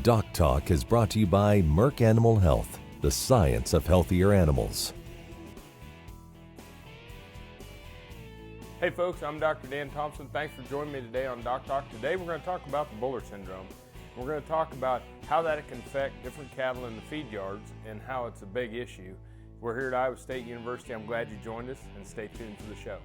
DocTalk is brought to you by Merck Animal Health, the science of healthier animals. Hey folks, I'm Dr. Dan Thomson. Thanks for joining me today on DocTalk. Today we're going to talk about the buller syndrome. We're going to talk about how that can affect different cattle in the feed yards and how it's a big issue. We're here at Iowa State University. I'm glad you joined us, and stay tuned for the show.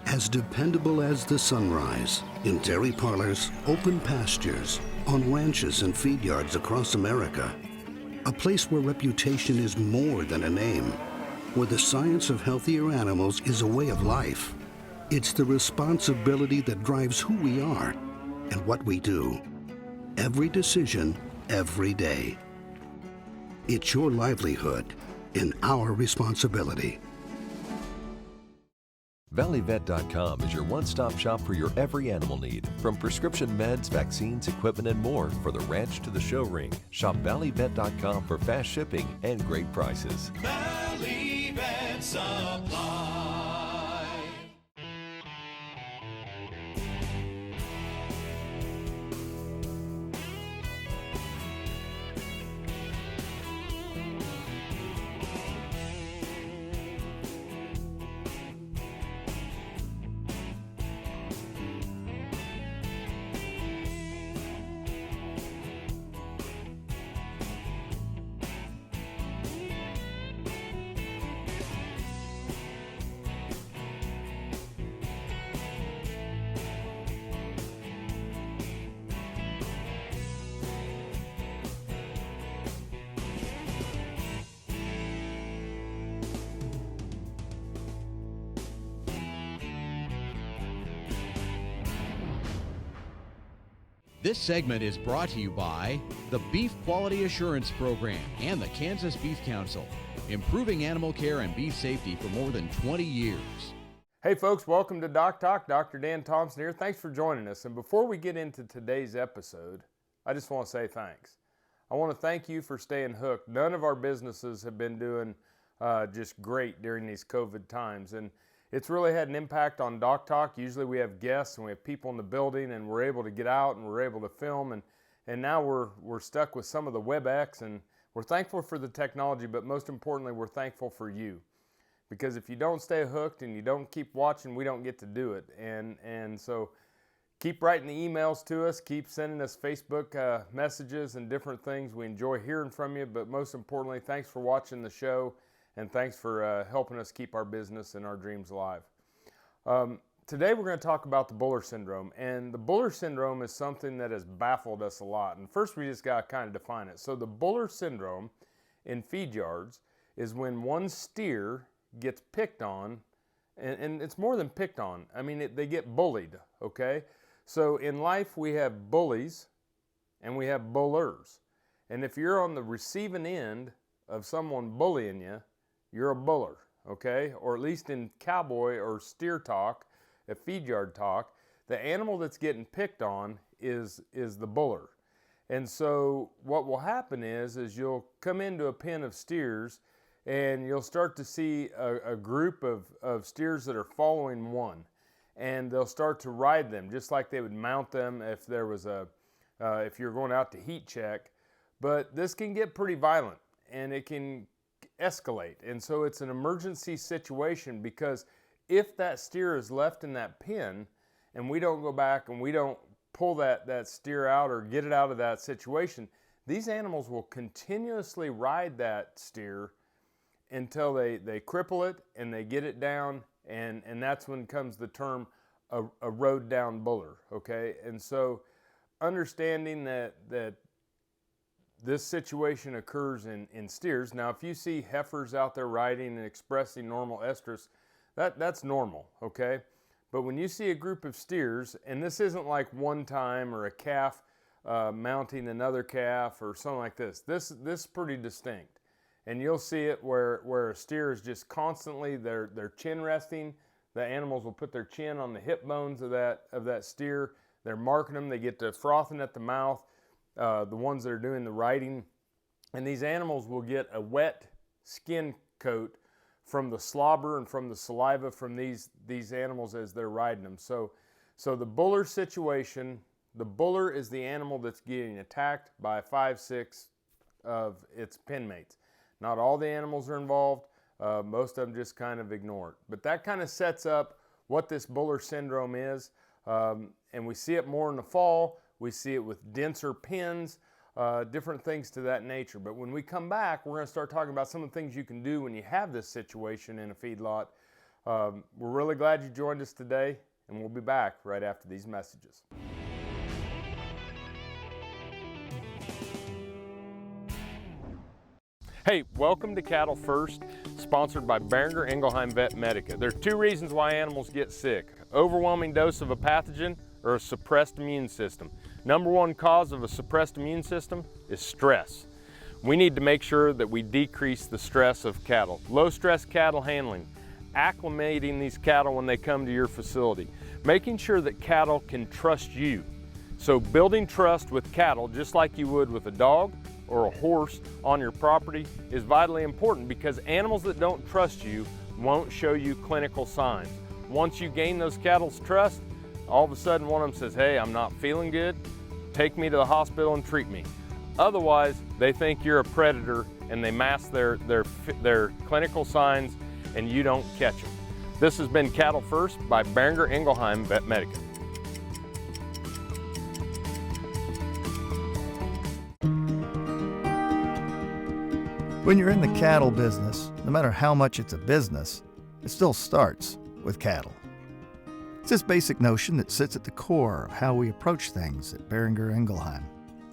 As dependable as the sunrise, in dairy parlors, open pastures, on ranches and feed yards across America. A place where reputation is more than a name, where the science of healthier animals is a way of life. It's the responsibility that drives who we are and what we do. Every decision, every day. It's your livelihood and our responsibility. ValleyVet.com is your one-stop shop for your every animal need. From prescription meds, vaccines, equipment, and more for the ranch to the show ring. Shop ValleyVet.com for fast shipping and great prices. Valley Vet Supply. This segment is brought to you by the Beef Quality Assurance Program and the Kansas Beef Council, improving animal care and beef safety for more than 20 years. Hey folks, welcome to DocTalk. Dr. Dan Thomson here. Thanks for joining us. And before we get into today's episode, I just want to say thanks. I want to thank you for staying hooked. None of our businesses have been doing just great during these COVID times. And it's really had an impact on DocTalk. Usually we have guests and we have people in the building and we're able to get out and we're able to film. And now we're stuck with some of the WebEx, and we're thankful for the technology, but most importantly, we're thankful for you. Because if you don't stay hooked and you don't keep watching, we don't get to do it. And so keep writing the emails to us, keep sending us Facebook messages and different things. We enjoy hearing from you, but most importantly, thanks for watching the show, and thanks for helping us keep our business and our dreams alive. Today we're going to talk about the buller syndrome, and the buller syndrome is something that has baffled us a lot. And first we just got to kind of define it. So the buller syndrome in feed yards is when one steer gets picked on, and it's more than picked on. I mean, they get bullied, okay? So in life we have bullies and we have bullers. And if you're on the receiving end of someone bullying you, you're a buller, okay? Or at least in cowboy or steer talk, a feed yard talk, the animal that's getting picked on is the buller. And so what will happen is you'll come into a pen of steers and you'll start to see a group of steers that are following one. And they'll start to ride them just like they would mount them if there was if you're going out to heat check. But this can get pretty violent and it can escalate. And so it's an emergency situation, because if that steer is left in that pen and we don't go back and we don't pull that steer out or get it out of that situation, these animals will continuously ride that steer until they cripple it and they get it down, and that's when comes the term a rode down buller, okay? And so understanding that this situation occurs in steers. Now, if you see heifers out there riding and expressing normal estrus, that's normal, okay? But when you see a group of steers, and this isn't like one time or a calf mounting another calf or something like this. This is pretty distinct. And you'll see it where a steer is just constantly, their chin resting. The animals will put their chin on the hip bones of that steer. They're marking them. They get to frothing at the mouth. The ones that are doing the riding, and these animals will get a wet skin coat from the slobber and from the saliva from these animals as they're riding them. So the buller situation, the buller is the animal that's getting attacked by 5, 6 of its pen mates. Not all the animals are involved. Most of them just kind of ignore it. But that kind of sets up what this buller syndrome is. And we see it more in the fall. We see it with denser pens, different things to that nature. But when we come back, we're going to start talking about some of the things you can do when you have this situation in a feedlot. We're really glad you joined us today, and we'll be back right after these messages. Hey, welcome to Cattle First, sponsored by Boehringer Ingelheim Vet Medica. There are 2 reasons why animals get sick: overwhelming dose of a pathogen or a suppressed immune system. Number 1 cause of a suppressed immune system is stress. We need to make sure that we decrease the stress of cattle. Low stress cattle handling, acclimating these cattle when they come to your facility, making sure that cattle can trust you. So building trust with cattle, just like you would with a dog or a horse on your property, is vitally important, because animals that don't trust you won't show you clinical signs. Once you gain those cattle's trust, all of a sudden one of them says, hey, I'm not feeling good, take me to the hospital and treat me. Otherwise, they think you're a predator and they mask their clinical signs and you don't catch them. This has been Cattle First by Boehringer Ingelheim Vet Medica. When you're in the cattle business, no matter how much it's a business, it still starts with cattle. It's this basic notion that sits at the core of how we approach things at Boehringer Ingelheim.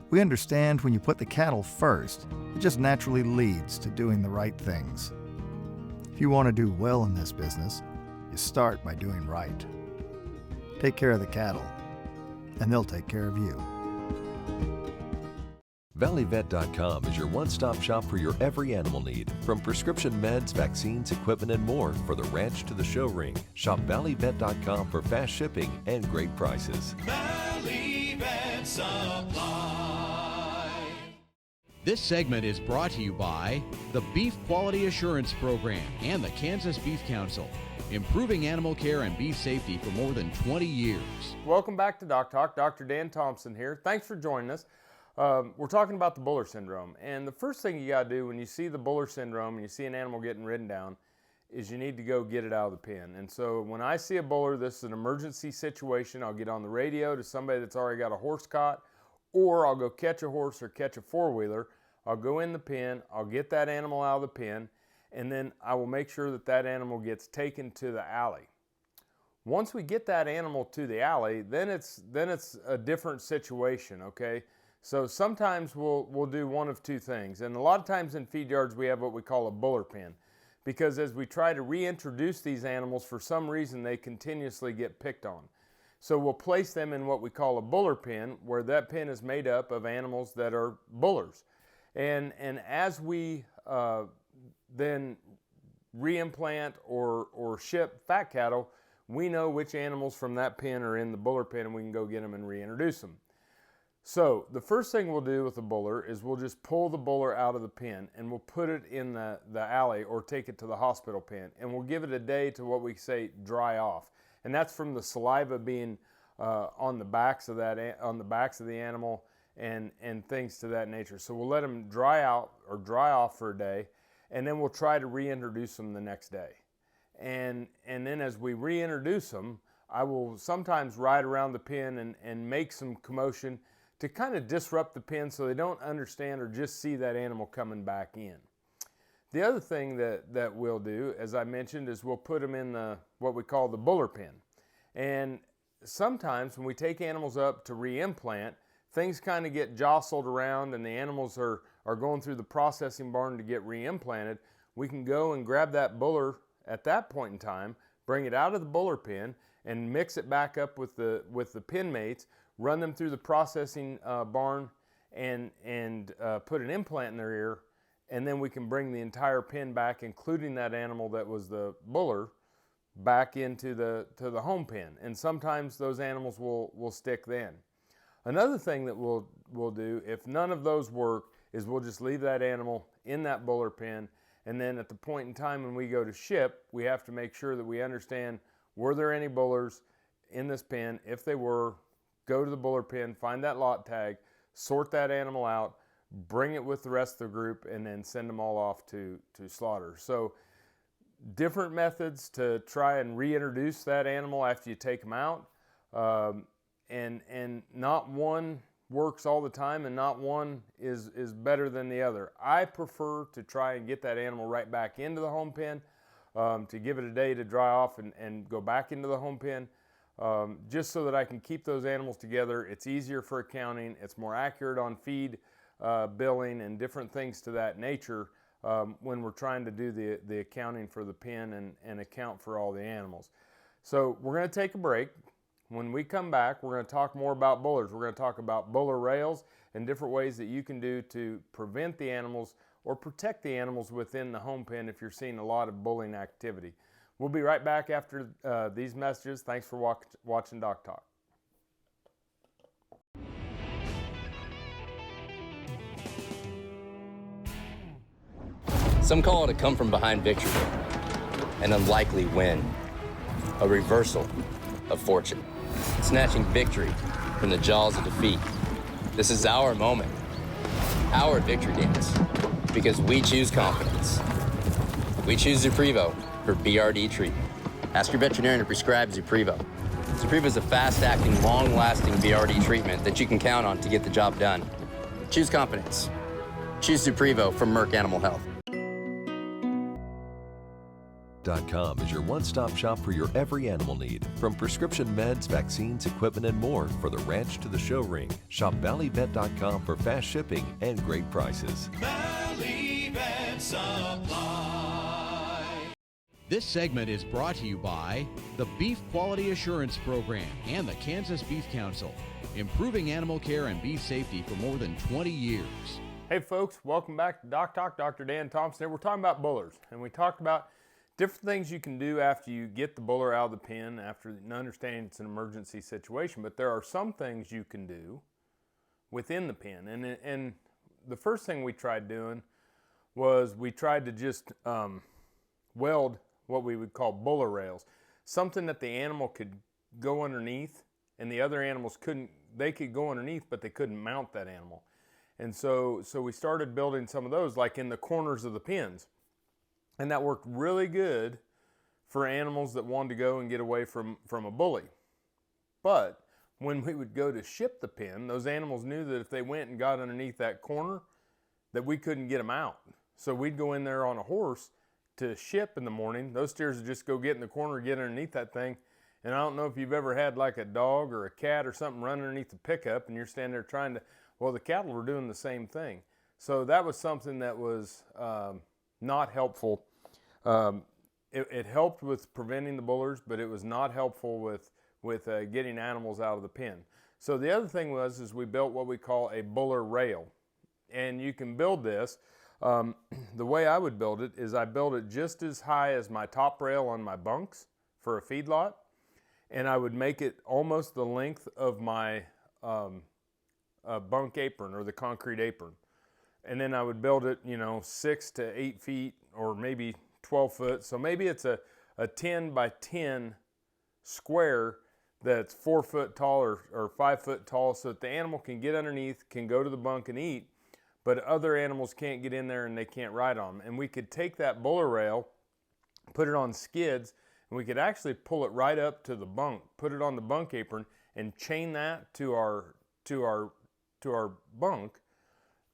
We understand when you put the cattle first, it just naturally leads to doing the right things. If you want to do well in this business, you start by doing right. Take care of the cattle, and they'll take care of you. ValleyVet.com is your one-stop shop for your every animal need, from prescription meds, vaccines, equipment, and more for the ranch to the show ring. Shop ValleyVet.com for fast shipping and great prices. Valley Vet Supply. This segment is brought to you by the Beef Quality Assurance Program and the Kansas Beef Council, improving animal care and beef safety for more than 20 years. Welcome back to DocTalk. Dr. Dan Thomson here. Thanks for joining us. We're talking about the buller syndrome, and the first thing you got to do when you see the buller syndrome and you see an animal getting ridden down is you need to go get it out of the pen. And so when I see a buller, this is an emergency situation, I'll get on the radio to somebody that's already got a horse caught, or I'll go catch a horse or catch a four-wheeler. I'll go in the pen, I'll get that animal out of the pen, and then I will make sure that that animal gets taken to the alley. Once we get that animal to the alley, then it's a different situation, okay? So sometimes we'll do one of 2 things, and a lot of times in feed yards we have what we call a buller pen, because as we try to reintroduce these animals, for some reason they continuously get picked on. So we'll place them in what we call a buller pen, where that pen is made up of animals that are bullers. And as we then reimplant or ship fat cattle, we know which animals from that pen are in the buller pen, and we can go get them and reintroduce them. So the first thing we'll do with the buller is we'll just pull the buller out of the pen and we'll put it in the alley or take it to the hospital pen, and we'll give it a day to what we say dry off. And that's from the saliva being on the backs of the animal and things to that nature. So we'll let them dry out or dry off for a day, and then we'll try to reintroduce them the next day. And then as we reintroduce them, I will sometimes ride around the pen and make some commotion to kind of disrupt the pen so they don't understand or just see that animal coming back in. The other thing that we'll do, as I mentioned, is we'll put them in what we call the buller pen. And sometimes when we take animals up to reimplant, things kind of get jostled around and the animals are going through the processing barn to get reimplanted. We can go and grab that buller at that point in time, bring it out of the buller pen, and mix it back up with the pen mates, run them through the processing barn, and put an implant in their ear, and then we can bring the entire pen back, including that animal that was the buller, back into the home pen. And sometimes those animals will stick then. Another thing that we'll do, if none of those work, is we'll just leave that animal in that buller pen, And then at the point in time when we go to ship, we have to make sure that we understand, were there any bullers in this pen? If they were, go to the buller pen, find that lot tag, sort that animal out, bring it with the rest of the group, and then send them all off to slaughter. So different methods to try and reintroduce that animal after you take them out. And not one works all the time, and not one is better than the other. I prefer to try and get that animal right back into the home pen, to give it a day to dry off and go back into the home pen, just so that I can keep those animals together. It's easier for accounting, it's more accurate on feed billing and different things to that nature when we're trying to do the accounting for the pen and account for all the animals. So we're going to take a break. When we come back, we're going to talk more about bullers. We're going to talk about buller rails and different ways that you can do to prevent the animals or protect the animals within the home pen if you're seeing a lot of bulling activity. We'll be right back after these messages. Thanks for watching DocTalk. Some call it a come from behind victory, an unlikely win, a reversal of fortune, snatching victory from the jaws of defeat. This is our moment, our victory dance, because we choose confidence. We choose Zuprevo for BRD treatment. Ask your veterinarian to prescribe Zuprevo. Zuprevo is a fast-acting, long-lasting BRD treatment that you can count on to get the job done. Choose confidence. Choose Zuprevo from Merck Animal Health. DocTalk is your one-stop shop for your every animal need. From prescription meds, vaccines, equipment, and more for the ranch to the show ring. Shop ValleyVet.com for fast shipping and great prices. Valley Vet Supply. This segment is brought to you by the Beef Quality Assurance Program and the Kansas Beef Council, improving animal care and beef safety for more than 20 years. Hey folks, welcome back to DocTalk. Dr. Dan Thomson here. We're talking about bullers, and we talked about different things you can do after you get the buller out of the pen, after understanding it's an emergency situation. But there are some things you can do within the pen. And the first thing we tried doing was we tried to just weld what we would call buller rails, something that the animal could go underneath and the other animals couldn't. They could go underneath, but they couldn't mount that animal. And so we started building some of those, like in the corners of the pens. And that worked really good for animals that wanted to go and get away from a bully. But when we would go to ship the pen, those animals knew that if they went and got underneath that corner, that we couldn't get them out. So we'd go in there on a horse to ship in the morning. Those steers would just go get in the corner, get underneath that thing. And I don't know if you've ever had like a dog or a cat or something run underneath the pickup and you're standing there trying to, well, the cattle were doing the same thing. So that was something that was not helpful. It helped with preventing the bullers, but it was not helpful with getting animals out of the pen. So the other thing is we built what we call a buller rail. And you can build this. The way I would build it is I build it just as high as my top rail on my bunks for a feedlot. And I would make it almost the length of my bunk apron or the concrete apron. And then I would build it, 6 to 8 feet or maybe 12 foot. So maybe it's a 10 by 10 square that's 4 foot tall or 5 foot tall, so that the animal can get underneath, can go to the bunk and eat, but other animals can't get in there and they can't ride on them. And we could take that buller rail, put it on skids, and we could actually pull it right up to the bunk, put it on the bunk apron, and chain that to our bunk.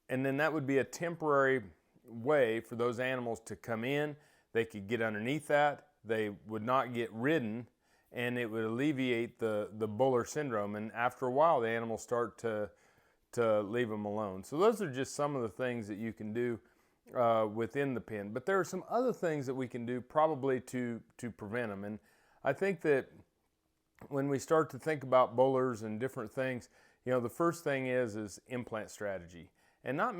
And then that would be a temporary way for those animals to come in. They could get underneath that. They would not get ridden, and it would alleviate the buller syndrome. And after a while, the animals start to leave them alone. So those are just some of the things that you can do within the pen. But there are some other things that we can do probably to prevent them. And I think that when we start to think about bullers and different things, the first thing is implant strategy. And not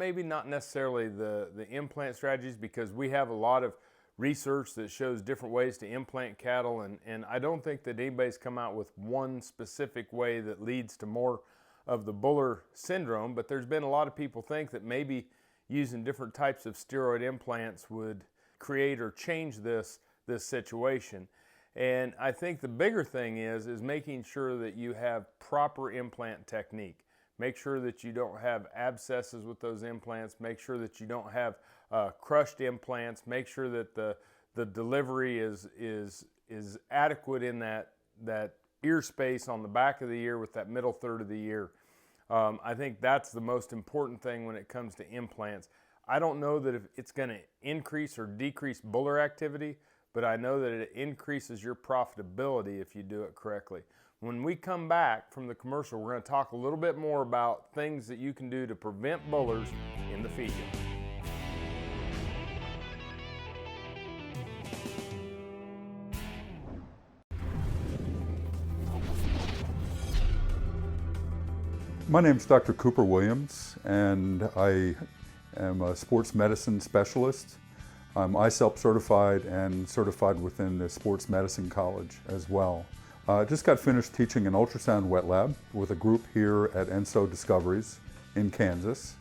necessarily the implant strategies, because we have a lot of research that shows different ways to implant cattle, and I don't think that anybody's come out with one specific way that leads to more of the buller syndrome. But there's been a lot of people think that maybe using different types of steroid implants would create or change this situation. And I think the bigger thing is making sure that you have proper implant technique. Make sure that you don't have abscesses with those implants. Make sure that you don't have crushed implants. Make sure that the delivery is adequate in that ear space on the back of the ear with that middle third of the ear. I think that's the most important thing when it comes to implants. I don't know that if it's going to increase or decrease buller activity, but I know that it increases your profitability if you do it correctly. When we come back from the commercial, we're going to talk a little bit more about things that you can do to prevent bullers in the feed yard. My name is Dr. Cooper Williams, and I am a sports medicine specialist. I'm ISELP certified and certified within the Sports Medicine College as well. I just got finished teaching an ultrasound wet lab with a group here at ENSO Discoveries in Kansas.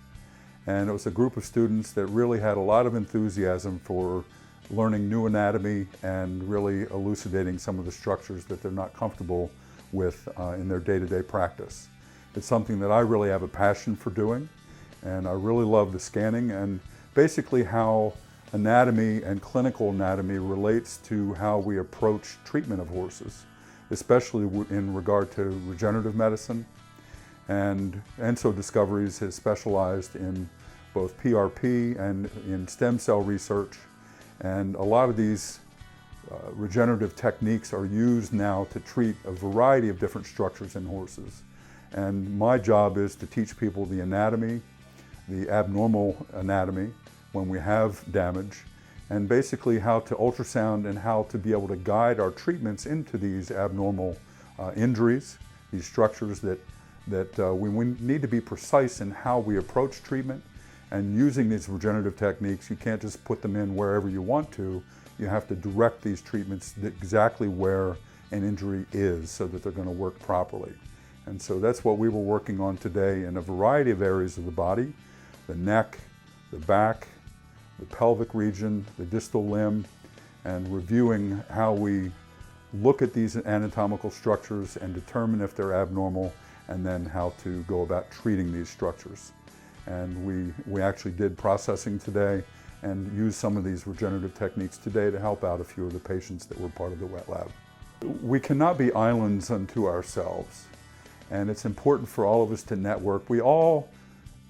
And it was a group of students that really had a lot of enthusiasm for learning new anatomy and really elucidating some of the structures that they're not comfortable with in their day-to-day practice. It's something that I really have a passion for doing, and I really love the scanning and basically how anatomy and clinical anatomy relates to how we approach treatment of horses, especially in regard to regenerative medicine. And ENSO Discoveries has specialized in both PRP and in stem cell research, and a lot of these regenerative techniques are used now to treat a variety of different structures in horses. And my job is to teach people the anatomy, the abnormal anatomy when we have damage, and basically how to ultrasound and how to be able to guide our treatments into these abnormal injuries, these structures that we need to be precise in how we approach treatment. And using these regenerative techniques, you can't just put them in wherever you want to. You have to direct these treatments exactly where an injury is so that they're going to work properly. And so that's what we were working on today in a variety of areas of the body: the neck, the back, the pelvic region, the distal limb, and reviewing how we look at these anatomical structures and determine if they're abnormal, and then how to go about treating these structures. And we actually did processing today and used some of these regenerative techniques today to help out a few of the patients that were part of the wet lab. We cannot be islands unto ourselves. And it's important for all of us to network. We all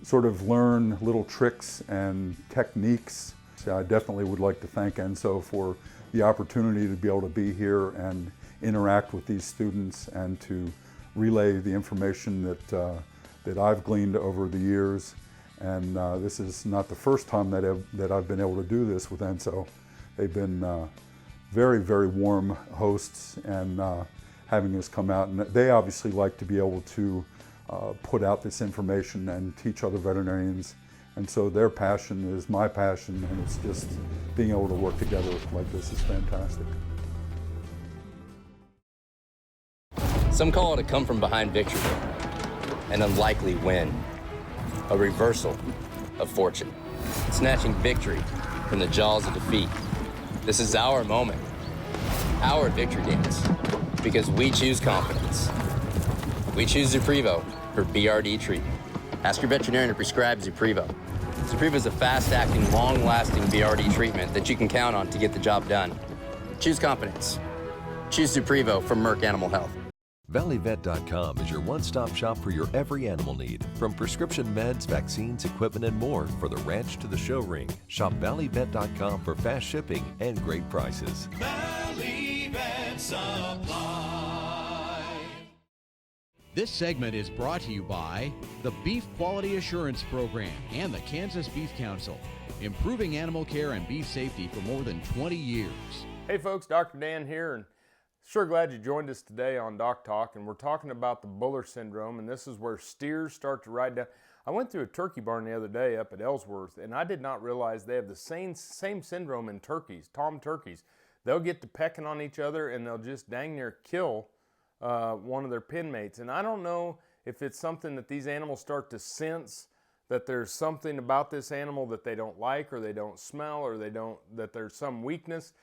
sort of learn little tricks and techniques. So I definitely would like to thank ENSO for the opportunity to be able to be here and interact with these students and to relay the information that I've gleaned over the years. And this is not the first time that I've been able to do this with ENSO. They've been very, very warm hosts and having us come out, and they obviously like to be able to put out this information and teach other veterinarians, and so their passion is my passion, and it's just being able to work together like this is fantastic. Some call it a come from behind victory, an unlikely win, a reversal of fortune, snatching victory from the jaws of defeat. This is our moment, our victory dance. Because we choose confidence. We choose Zuprevo for BRD treatment. Ask your veterinarian to prescribe Zuprevo. Zuprevo is a fast-acting, long-lasting BRD treatment that you can count on to get the job done. Choose confidence. Choose Zuprevo from Merck Animal Health. ValleyVet.com is your one-stop shop for your every animal need. From prescription meds, vaccines, equipment, and more for the ranch to the show ring. Shop ValleyVet.com for fast shipping and great prices. Valley Vet Supply. This segment is brought to you by the Beef Quality Assurance Program and the Kansas Beef Council, improving animal care and beef safety for more than 20 years. Hey folks, Dr. Dan here, and sure glad you joined us today on DocTalk, and we're talking about the Buller syndrome, and this is where steers start to ride down. I went through a turkey barn the other day up at Ellsworth, and I did not realize they have the same syndrome in turkeys, tom turkeys. They'll get to pecking on each other, and they'll just dang near kill one of their pen mates. And I don't know if it's something that these animals start to sense that there's something about this animal that they don't like, or they don't smell, or that there's some weakness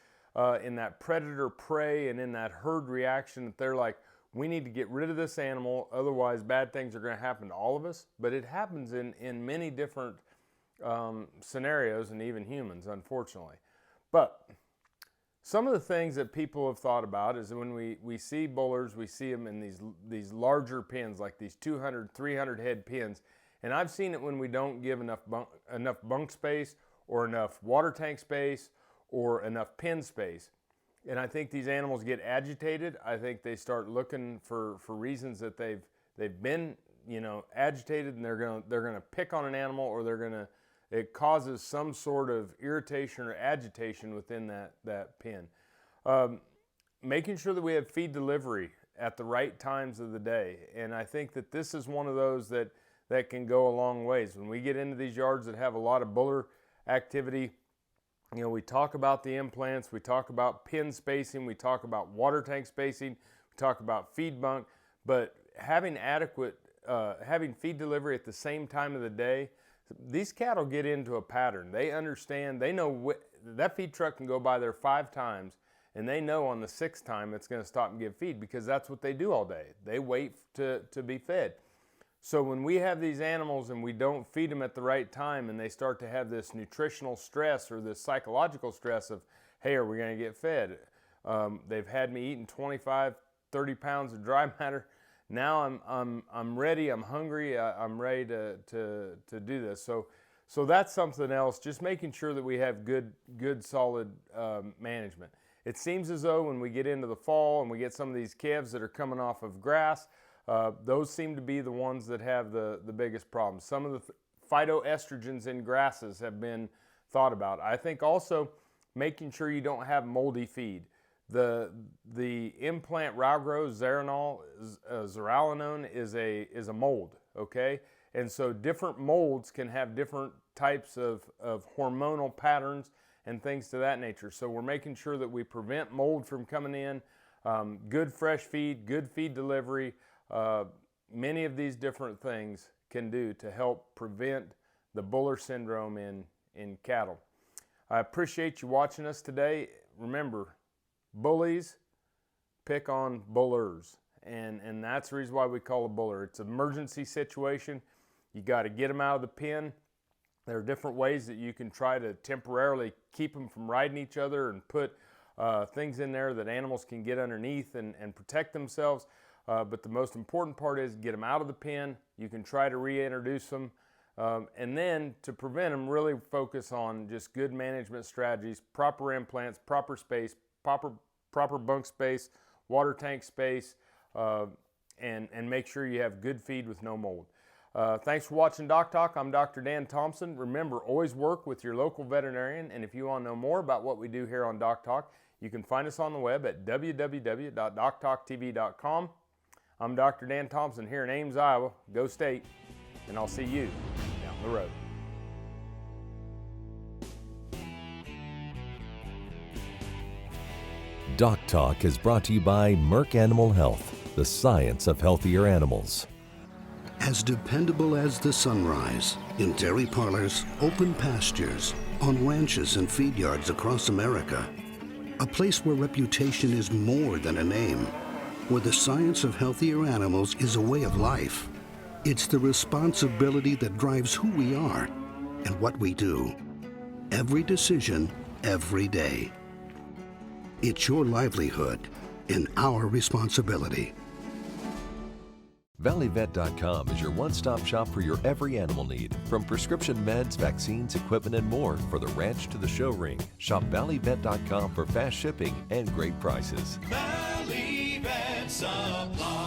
in that predator-prey and in that herd reaction, that they're like, we need to get rid of this animal, otherwise bad things are going to happen to all of us. But it happens in many different scenarios, and even humans, unfortunately. But some of the things that people have thought about is when we see bullers, we see them in these larger pens, like these 200, 300 head pens. And I've seen it when we don't give enough bunk space, or enough water tank space, or enough pen space. And I think these animals get agitated. I think they start looking for reasons that they've been, agitated, and they're gonna pick on an animal, or it causes some sort of irritation or agitation within that pen. Making sure that we have feed delivery at the right times of the day. And I think that this is one of those that can go a long ways. When we get into these yards that have a lot of buller activity, we talk about the implants, we talk about pen spacing, we talk about water tank spacing, we talk about feed bunk, but having having feed delivery at the same time of the day, these cattle get into a pattern. They understand, they know that feed truck can go by there 5 times, and they know on the 6th time it's going to stop and give feed, because that's what they do all day. They wait to be fed. So when we have these animals and we don't feed them at the right time, and they start to have this nutritional stress or this psychological stress of, hey, are we going to get fed? They've had me eating 25, 30 pounds of dry matter. Now I'm ready, I'm hungry, I'm ready to do this. So that's something else, just making sure that we have good solid management. It seems as though when we get into the fall and we get some of these calves that are coming off of grass, those seem to be the ones that have the biggest problems. Some of the phytoestrogens in grasses have been thought about. I think also making sure you don't have moldy feed. The implant Ralgro zearalenone is a mold, okay? And so different molds can have different types of hormonal patterns and things to that nature. So we're making sure that we prevent mold from coming in, good fresh feed, good feed delivery. Many of these different things can do to help prevent the buller syndrome in cattle. I appreciate you watching us today. Remember, bullies pick on bullers, and that's the reason why we call a buller. It's an emergency situation. You got to get them out of the pen. There are different ways that you can try to temporarily keep them from riding each other, and put things in there that animals can get underneath and protect themselves. But the most important part is get them out of the pen. You can try to reintroduce them. And then to prevent them, really focus on just good management strategies, proper implants, proper space, proper bunk space, water tank space, and make sure you have good feed with no mold. Thanks for watching DocTalk. I'm Dr. Dan Thomson. Remember, always work with your local veterinarian. And if you want to know more about what we do here on DocTalk, you can find us on the web at www.doctalktv.com. I'm Dr. Dan Thomson here in Ames, Iowa. Go State, and I'll see you down the road. DocTalk is brought to you by Merck Animal Health, the science of healthier animals. As dependable as the sunrise, in dairy parlors, open pastures, on ranches and feed yards across America. A place where reputation is more than a name, where the science of healthier animals is a way of life. It's the responsibility that drives who we are and what we do. Every decision, every day. It's your livelihood and our responsibility. ValleyVet.com is your one-stop shop for your every animal need, from prescription meds, vaccines, equipment, and more for the ranch to the show ring. Shop ValleyVet.com for fast shipping and great prices. Valley Vet Supply.